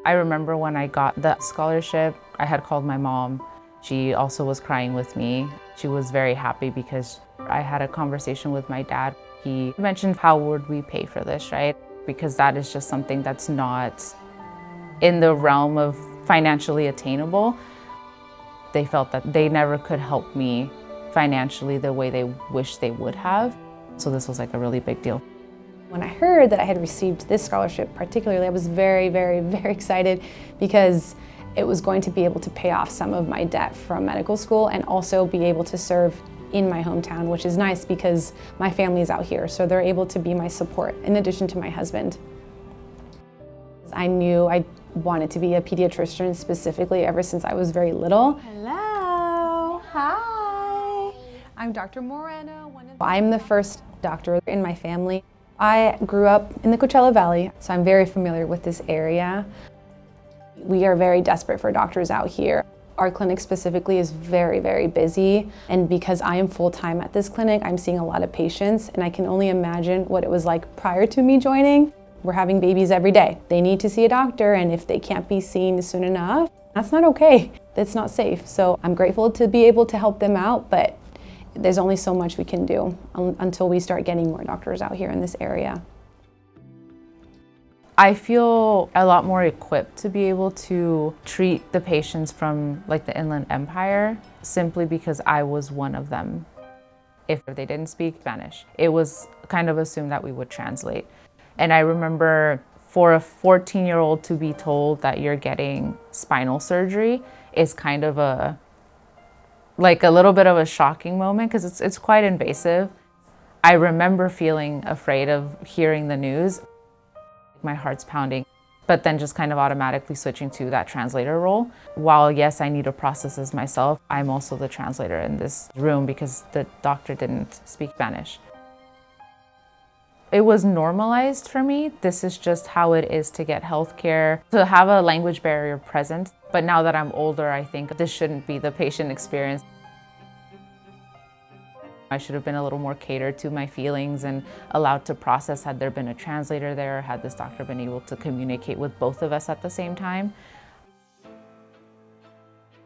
I remember when I got the scholarship, I had called my mom. She also was crying with me. She was very happy because I had a conversation with my dad. He mentioned, how would we pay for this, right? Because that is just something that's not in the realm of financially attainable. They felt that they never could help me financially the way they wish they would have. So this was like a really big deal. When I heard that I had received this scholarship particularly, I was very, very, very excited because it was going to be able to pay off some of my debt from medical school and also be able to serve in my hometown, which is nice because my family is out here, so they're able to be my support in addition to my husband. I knew I wanted to be a pediatrician specifically ever since I was very little. Hello, hi, I'm Dr. Moreno. I'm the first doctor in my family. I grew up in the Coachella Valley, so I'm very familiar with this area. We are very desperate for doctors out here. Our clinic specifically is very, very busy, and because I am full-time at this clinic, I'm seeing a lot of patients, and I can only imagine what it was like prior to me joining. We're having babies every day. They need to see a doctor, and if they can't be seen soon enough, that's not okay. That's not safe. So I'm grateful to be able to help them out, but there's only so much we can do until we start getting more doctors out here in this area. I feel a lot more equipped to be able to treat the patients from like the Inland Empire simply because I was one of them. If they didn't speak Spanish, it was kind of assumed that we would translate. And I remember for a 14-year-old to be told that you're getting spinal surgery is kind of a little bit of a shocking moment because it's quite invasive. I remember feeling afraid of hearing the news. My heart's pounding, but then just kind of automatically switching to that translator role. While yes, I need to process this myself, I'm also the translator in this room because the doctor didn't speak Spanish. It was normalized for me. This is just how it is to get healthcare, to have a language barrier present. But now that I'm older, I think this shouldn't be the patient experience. I should have been a little more catered to my feelings and allowed to process had there been a translator there, had this doctor been able to communicate with both of us at the same time.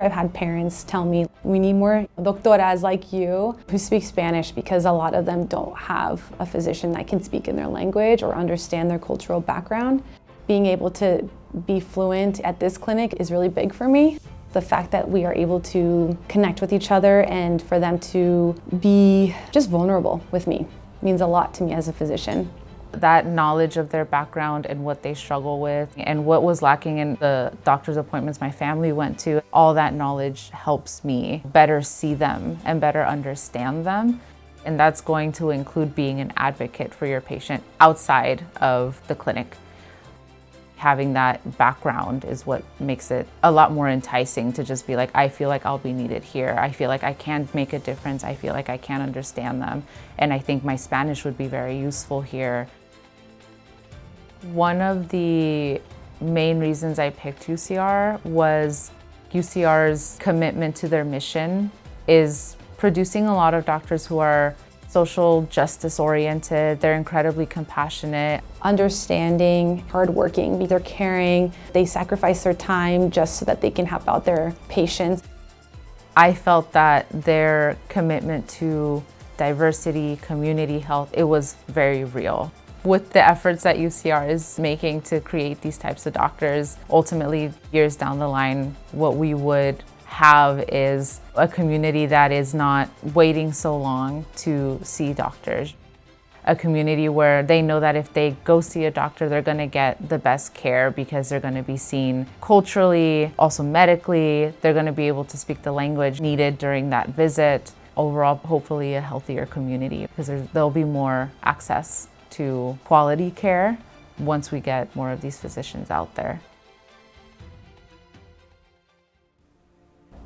I've had parents tell me, we need more doctoras like you who speak Spanish because a lot of them don't have a physician that can speak in their language or understand their cultural background. Being able to be fluent at this clinic is really big for me. The fact that we are able to connect with each other and for them to be just vulnerable with me means a lot to me as a physician. That knowledge of their background and what they struggle with and what was lacking in the doctor's appointments my family went to, all that knowledge helps me better see them and better understand them. And that's going to include being an advocate for your patient outside of the clinic. Having that background is what makes it a lot more enticing to just be like, I feel like I'll be needed here. I feel like I can make a difference. I feel like I can understand them. And I think my Spanish would be very useful here. One of the main reasons I picked UCR was UCR's commitment to their mission is producing a lot of doctors who are social justice oriented. They're incredibly compassionate. Understanding, hardworking, they're caring, they sacrifice their time just so that they can help out their patients. I felt that their commitment to diversity, community health, it was very real. With the efforts that UCR is making to create these types of doctors, ultimately years down the line, what we would have is a community that is not waiting so long to see doctors. A community where they know that if they go see a doctor, they're going to get the best care because they're going to be seen culturally, also medically. They're going to be able to speak the language needed during that visit. Overall, hopefully a healthier community because there'll be more access to quality care once we get more of these physicians out there.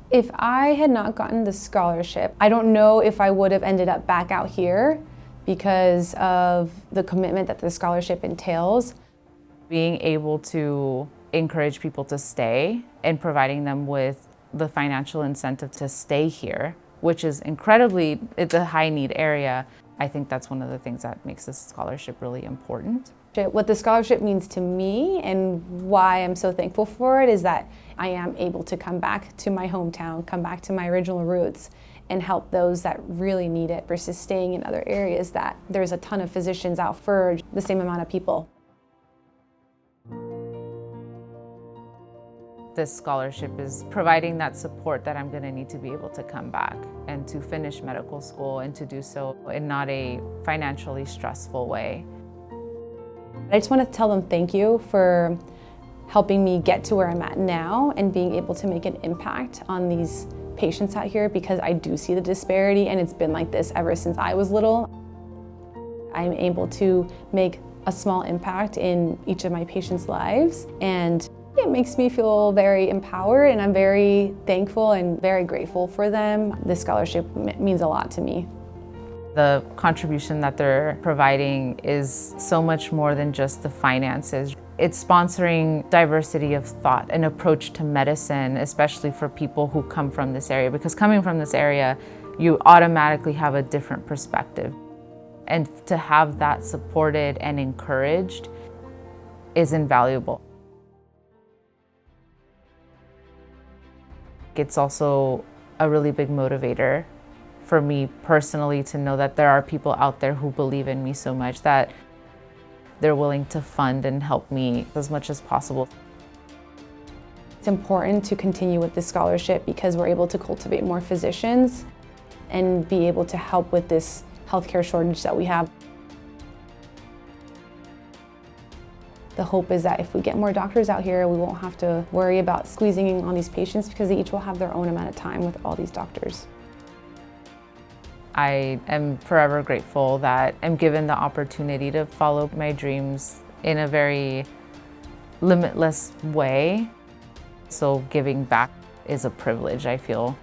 If I had not gotten the scholarship, I don't know if I would have ended up back out here because of the commitment that the scholarship entails. Being able to encourage people to stay and providing them with the financial incentive to stay here, which is it's a high need area. I think that's one of the things that makes this scholarship really important. What the scholarship means to me and why I'm so thankful for it is that I am able to come back to my hometown, come back to my original roots, and help those that really need it versus staying in other areas that there's a ton of physicians out for the same amount of people. This scholarship is providing that support that I'm going to need to be able to come back and to finish medical school and to do so in not a financially stressful way. I just want to tell them thank you for helping me get to where I'm at now and being able to make an impact on these patients out here, because I do see the disparity and it's been like this ever since I was little. I'm able to make a small impact in each of my patients' lives, and it makes me feel very empowered, and I'm very thankful and very grateful for them. This scholarship means a lot to me. The contribution that they're providing is so much more than just the finances. It's sponsoring diversity of thought and approach to medicine, especially for people who come from this area, because coming from this area, you automatically have a different perspective. And to have that supported and encouraged is invaluable. It's also a really big motivator for me personally to know that there are people out there who believe in me so much that they're willing to fund and help me as much as possible. It's important to continue with this scholarship because we're able to cultivate more physicians and be able to help with this healthcare shortage that we have. The hope is that if we get more doctors out here, we won't have to worry about squeezing in on these patients because they each will have their own amount of time with all these doctors. I am forever grateful that I'm given the opportunity to follow my dreams in a very limitless way. So giving back is a privilege, I feel.